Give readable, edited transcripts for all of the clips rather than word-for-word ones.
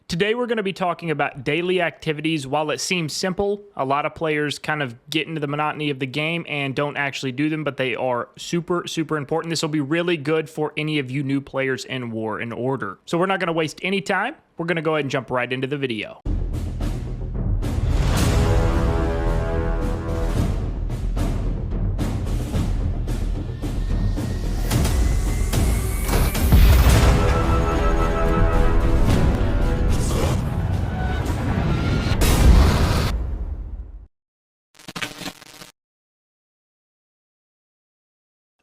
Today we're going to be talking about daily activities. While it seems simple, a lot of players kind of get into the monotony of the game and don't actually do them, but they are super important. This will be really good for any of you new players in War and Order. So we're not going to waste any time. We're going to go ahead and jump right into the video.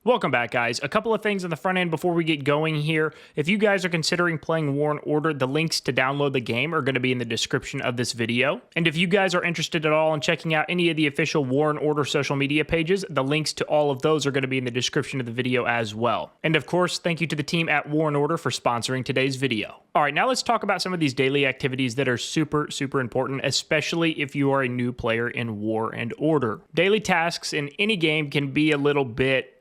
Welcome back, guys. A couple of things on the front end before we get going here. If you guys are considering playing War and Order, the links to download the game are going to be in the description of this video. And if you guys are interested at all in checking out any of the official War and Order social media pages, the links to all of those are going to be in the description of the video as well. And of course, thank you to the team at War and Order for sponsoring today's video. All right, now let's talk about some of these daily activities that are super important, especially if you are a new player in War and Order. Daily tasks in any game can be a little bit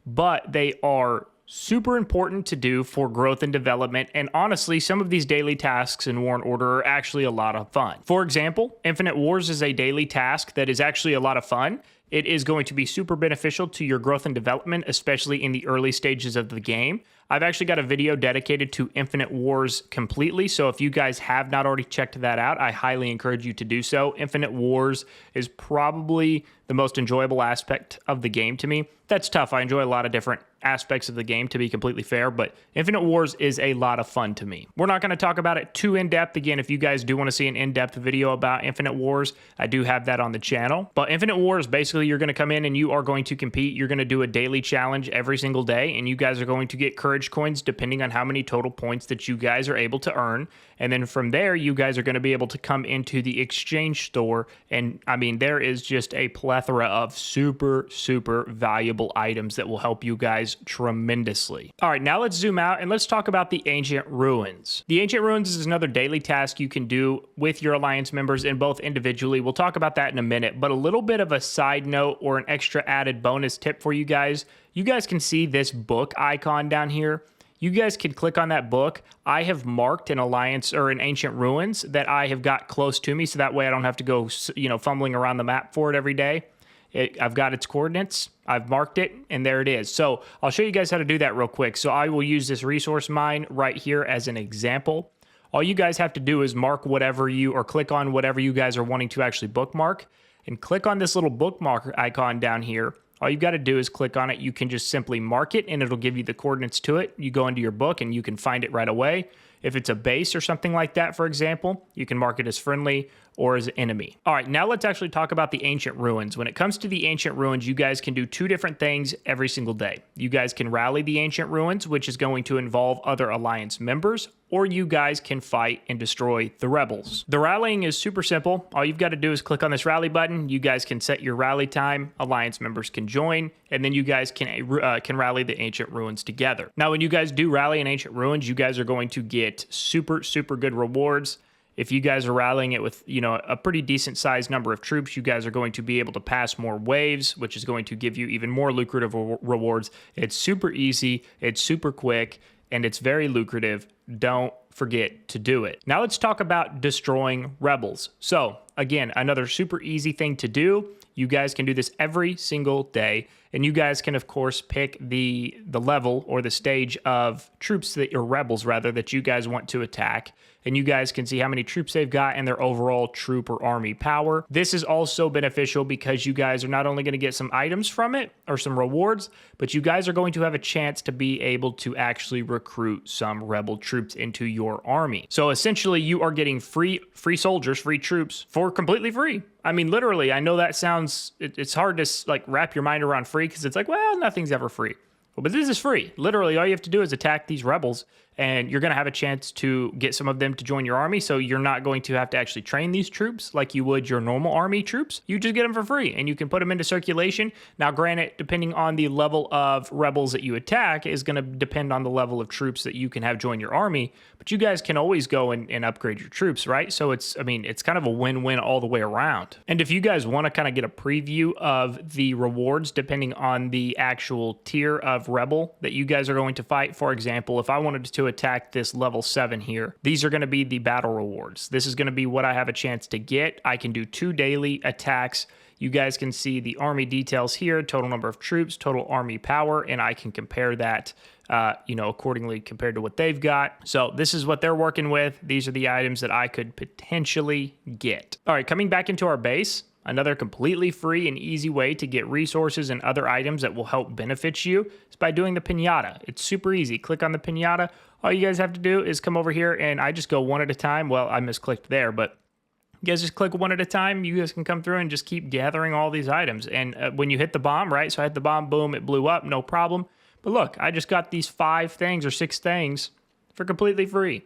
but they are super important to do for growth and development, and honestly, some of these daily tasks in War and Order are actually a lot of fun. For example, Infinite Wars is a daily task that is actually a lot of fun. It is going to be super beneficial to your growth and development, especially in the early stages of the game. I've actually got a video dedicated to Infinite Wars completely, so if you guys have not already checked that out, I highly encourage you to do so. Infinite Wars is probably the most enjoyable aspect of the game to me. That's tough. I enjoy a lot of different aspects of the game, to be completely fair, but Infinite Wars is a lot of fun to me. We're not going to talk about it too in-depth. Again, if you guys do want to see an in-depth video about Infinite Wars, I do have that on the channel. But Infinite Wars, basically, you're going to come in and you are going to compete. You're going to do a daily challenge every single day, and you guys are going to get courage coins depending on how many total points that you guys are able to earn. And then from there, you guys are going to be able to come into the exchange store, and I mean, there is just a plethora of super valuable items that will help you guys tremendously. All right, now let's zoom out and let's talk about the Ancient Ruins. The Ancient Ruins is another daily task you can do with your Alliance members and both individually. We'll talk about that in a minute, but a little bit of a side note or an extra added bonus tip for you guys. You guys can see this book icon down here. You guys can click on that book. I have marked an Alliance or an Ancient Ruins that I have got close to me, so that way I don't have to go, fumbling around the map for it every day. I've got its coordinates, I've marked it, and there it is. So I'll show you guys how to do that real quick. So I will use this resource mine right here as an example. All you guys have to do is mark whatever or click on whatever you guys are wanting to actually bookmark, and click on this little bookmark icon down here. All you've got to do is click on it. You can just simply mark it and it'll give you the coordinates to it. You go into your book and you can find it right away. If it's a base or something like that, for example, you can mark it as friendly or as enemy. All right, now let's actually talk about the Ancient Ruins. When it comes to the Ancient Ruins, you guys can do two different things every single day. You guys can rally the Ancient Ruins, which is going to involve other Alliance members, or you guys can fight and destroy the rebels. The rallying is super simple. All you've got to do is click on this rally button. You guys can set your rally time. Alliance members can join, and then you guys can rally the Ancient Ruins together. Now, when you guys do rally an Ancient Ruins, you guys are going to get super good rewards. If you guys are rallying it with, a pretty decent sized number of troops, you guys are going to be able to pass more waves, which is going to give you even more lucrative rewards. It's super easy, it's super quick, and it's very lucrative. Don't forget to do it. Now let's talk about destroying rebels. So again, another super easy thing to do. You guys can do this every single day, and you guys can, of course, pick the level or the stage of troops or rebels, rather, that you guys want to attack. And you guys can see how many troops they've got and their overall troop or army power. This is also beneficial because you guys are not only going to get some items from it or some rewards, but you guys are going to have a chance to be able to actually recruit some rebel troops into your army. So essentially, you are getting free soldiers, free troops for completely free. I mean, literally, I know that sounds, it's hard to wrap your mind around free because it's like, well, nothing's ever free. But this is free. Literally, all you have to do is attack these rebels, and you're going to have a chance to get some of them to join your army, so you're not going to have to actually train these troops like you would your normal army troops. You just get them for free, and you can put them into circulation. Now, granted, depending on the level of rebels that you attack is going to depend on the level of troops that you can have join your army, but you guys can always go and upgrade your troops, right? So it's kind of a win-win all the way around. And if you guys want to kind of get a preview of the rewards depending on the actual tier of rebel that you guys are going to fight, for example, if I wanted to to attack this level 7 here, these are going to be the battle rewards. This is going to be what I have a chance to get. I can do 2 daily attacks. You guys can see the army details here, total number of troops, total army power, and I can compare that, accordingly compared to what they've got. So this is what they're working with. These are the items that I could potentially get. All right, coming back into our base, another completely free and easy way to get resources and other items that will help benefit you is by doing the pinata. It's super easy. Click on the pinata. All you guys have to do is come over here, and I just go one at a time. Well, I misclicked there, but you guys just click one at a time. You guys can come through and just keep gathering all these items. And when you hit the bomb, right? So I hit the bomb, boom, it blew up, no problem. But look, I just got these 5 things or 6 things for completely free.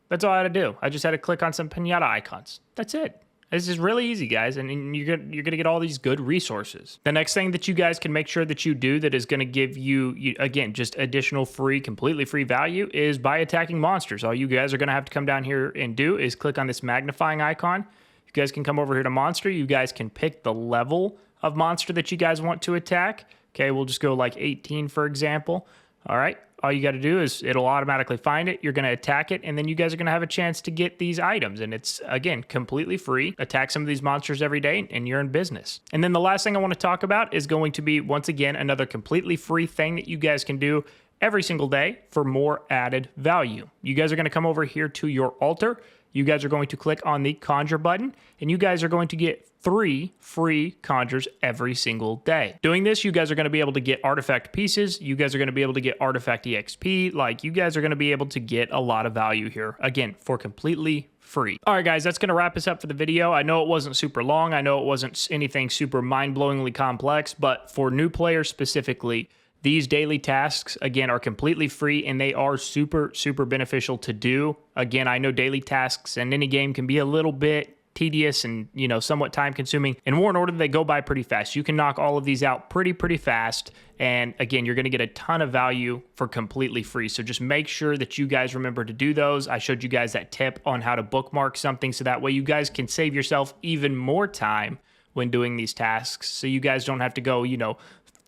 That's all I had to do. I just had to click on some pinata icons. That's it. This is really easy, guys, and you're going to get all these good resources. The next thing that you guys can make sure that you do that is going to give you, again, just additional free, completely free value is by attacking monsters. All you guys are going to have to come down here and do is click on this magnifying icon. You guys can come over here to monster. You guys can pick the level of monster that you guys want to attack. Okay, we'll just go like 18, for example. All right. All you got to do is it'll automatically find it. You're going to attack it, and then you guys are going to have a chance to get these items. And it's, again, completely free. Attack some of these monsters every day, and you're in business. And then the last thing I want to talk about is going to be, once again, another completely free thing that you guys can do every single day for more added value. You guys are going to come over here to your altar. You guys are going to click on the conjure button, and you guys are going to get 3 free conjures every single day. Doing this, you guys are going to be able to get artifact pieces. You guys are going to be able to get artifact EXP. Like, you guys are going to be able to get a lot of value here, again, for completely free. All right, guys, that's going to wrap us up for the video. I know it wasn't super long. I know it wasn't anything super mind-blowingly complex, but for new players specifically, these daily tasks, again, are completely free, and they are super, super beneficial to do. Again, I know daily tasks in any game can be a little bit tedious and, somewhat time-consuming. In War and Order, they go by pretty fast. You can knock all of these out pretty fast, and again, you're going to get a ton of value for completely free. So just make sure that you guys remember to do those. I showed you guys that tip on how to bookmark something, so that way you guys can save yourself even more time when doing these tasks, so you guys don't have to go,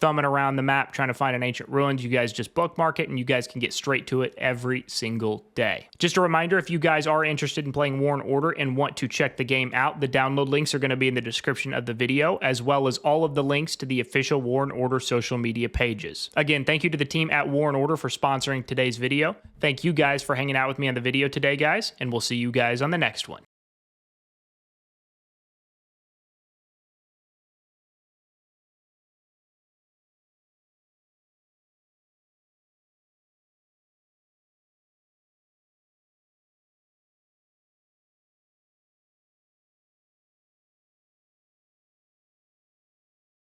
thumbing around the map trying to find an ancient ruins. You guys just bookmark it, and you guys can get straight to it every single day. Just a reminder, if you guys are interested in playing War and Order and want to check the game out, the download links are going to be in the description of the video, as well as all of the links to the official War and Order social media pages. Again, thank you to the team at War and Order for sponsoring today's video. Thank you guys for hanging out with me on the video today, guys, and we'll see you guys on the next one.